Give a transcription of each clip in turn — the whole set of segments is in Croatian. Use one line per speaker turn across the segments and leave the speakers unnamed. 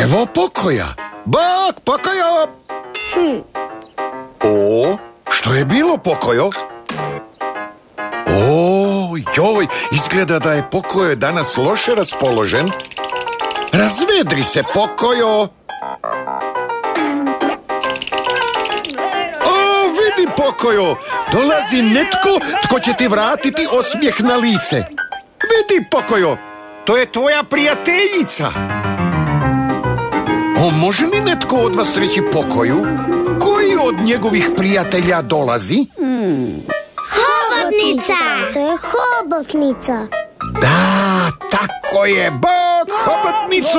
Evo pokoja. Bok, pokojo! O, što je bilo, pokojo? O, joj, izgleda da je pokojo danas loše raspoložen. Razvedri se, pokojo! O, vidi, pokojo, dolazi netko tko će ti vratiti osmijeh na lice. Vidi, pokojo, to je tvoja prijateljica. O, može li netko od vas reći pokoju? Koji od njegovih prijatelja dolazi?
Hobotnica! To je hobotnica.
Da, tako je, bok, hobotnico!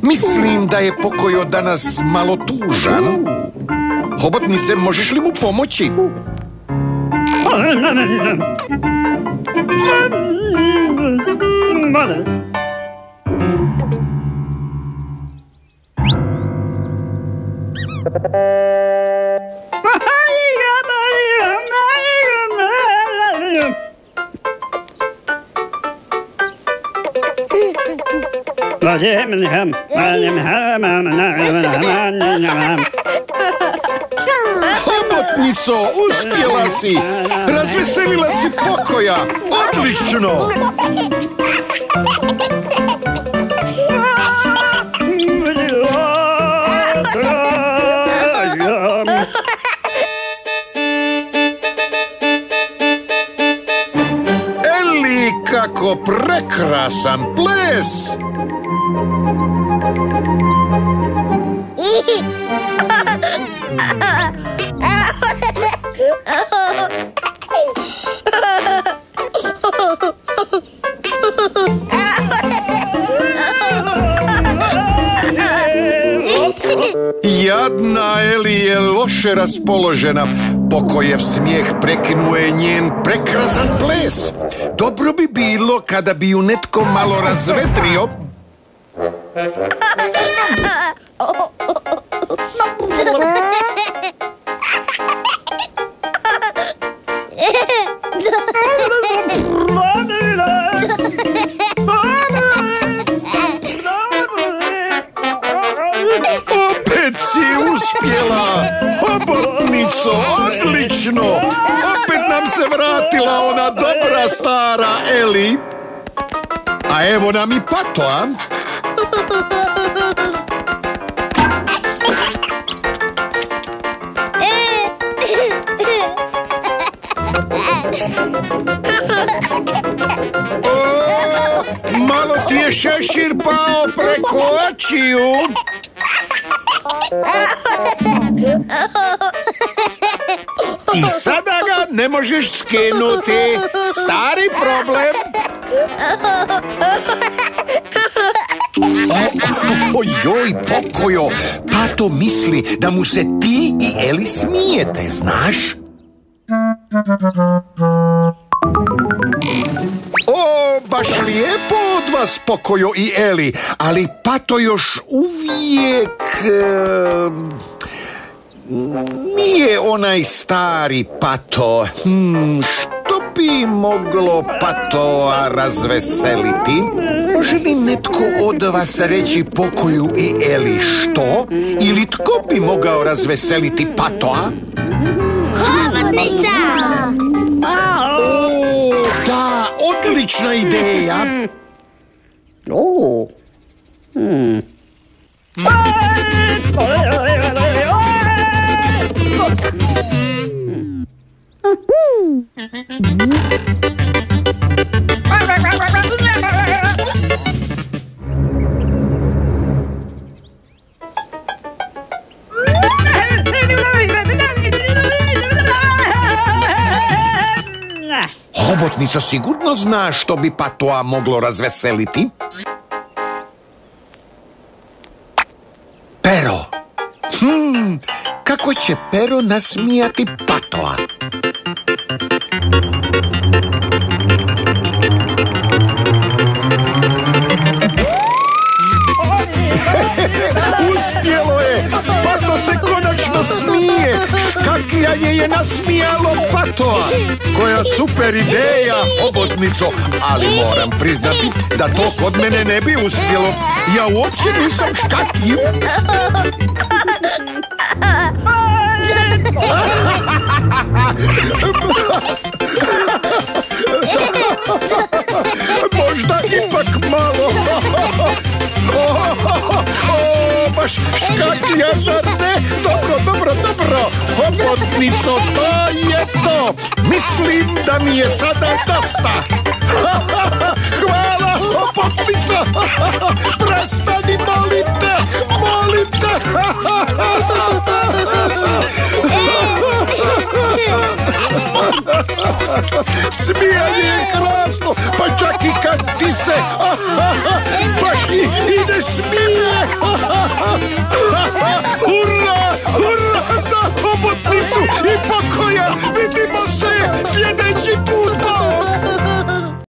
Mislim da je pokojo danas malo tužan. Hobotnice, možeš li mu pomoći? Hobotnico, uspjela si! Razveselila si pokoja! Odlično! Eli, kako prekrasan ples! Jadna Eli je loše raspoložena. Pokojev smijeh prekinuo je njen prekrasan ples. Dobro bi bilo kada bi ju netko malo razvedrio. Opet si uspjela, hobotnico, odlično! Opet nam se vratila ona dobra stara Eli. A evo nam i Pato, a? O, malo ti je šešir pao preko očiju. I sada ga ne možeš skinuti. Stari problem. Ojoj, pokojo, Pato misli da mu se ti i Eli smijete, znaš? O, baš lijepo od vas, pokojo i Eli, ali Pato još uvijek... nije onaj stari Pato. Što bi moglo Patoa razveseliti? Može li netko od vas reći pokoju i Eli što? Ili tko bi mogao razveseliti Patoa?
Hobotnica!
O, da, odlična ideja. Hobotnica sigurno zna što bi Patoa moglo razveseliti. Pero. Kako će Pero nasmijati Patoa? Uspjelo je! Pato se konačno smije! Škakljanje je nasmijalo Patoa! Koja super ideja, Hobotnico! Ali moram priznati da to kod mene ne bi uspjelo. Ja uopće nisam škakljiv. Možda ipak malo. Baš škaklja, zar ne? Dobro. Hobotnico, to je to. Mislim da mi je sada dosta. Hvala, Hobotnico. Prestani, molim te.